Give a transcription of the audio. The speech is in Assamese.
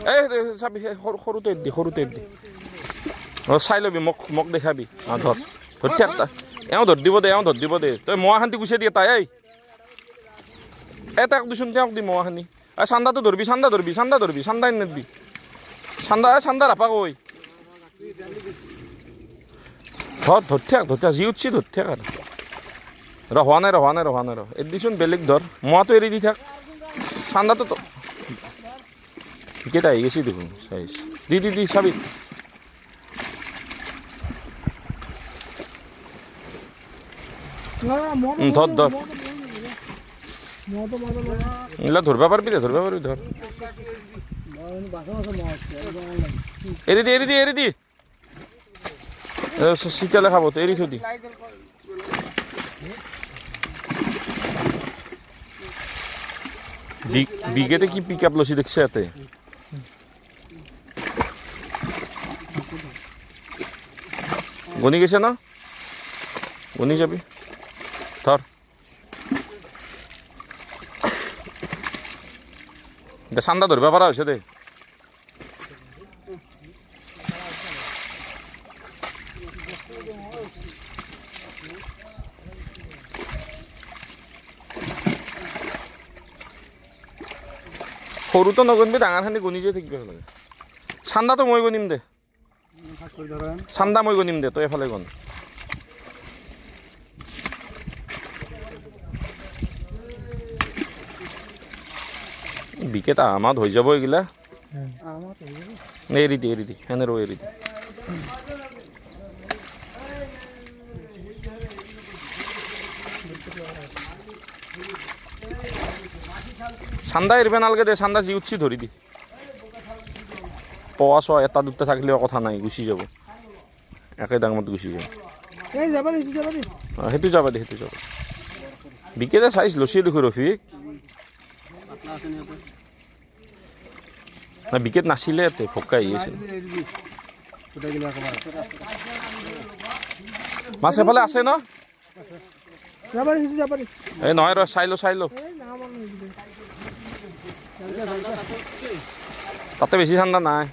এই চাবি সৰুতে দি চাই ল'বি মোক দেখাবি ধৰ থাক এওঁ ধৰ দিব দে তই মোৱা খান্তি গুচাই দিয়ে তাই তাক দিচোন তেওঁক দি মোৱা খানি চান্দাটো ধৰবি চান্দা নেদবি চান্দা ৰাপা কৈ ধৰ থাক যি উঠছি ধৰ থাক আৰু হোৱা নাই ৰ এৰি দিচোন বেলেগ ধৰ মোৱাটো এৰি দি থাক চান্দাটো কেইটা আহি গেছি দেখোন চাইজ দি চাবি ধৰ এইবিলাক ধৰবা পাৰিবি ধৰ এৰি দি চিটালে খাব এৰি থৈ দি বিকেটে কি পিক আপ লৈছি দেখছে ইয়াতে গণি গৈছে ন গণি যাবি ধৰ এতিয়া চান্দা ধৰিব পৰা হৈছে দে সৰুটো নগনিবি ডাঙৰখানি গণি যাই থাকিব লাগে চান্দাটো মই গণিম দে তই এফালে গণ বিকেট আমাত হৈ যাব এইগিলা এৰি দি সেনে ৰ এৰি দি চান্দা এৰিব নালাগে দে চান্দা যি উঠছি ধৰি দি পোৱা চোৱা এটা দুটা থাকিলেও কথা নাই গুচি যাব একে ডাঙমত গুচি যাব সেইটো যাবা দে বিকেটে চাইজ লৈছে দেখো ৰফিক না বিকেট নাছিলে ইয়াতে ভক্কা আহি আছিল মাছ এফালে আছে ন এই নহয় ৰ চাই ল তাতে বেছি ঠাণ্ডা নাই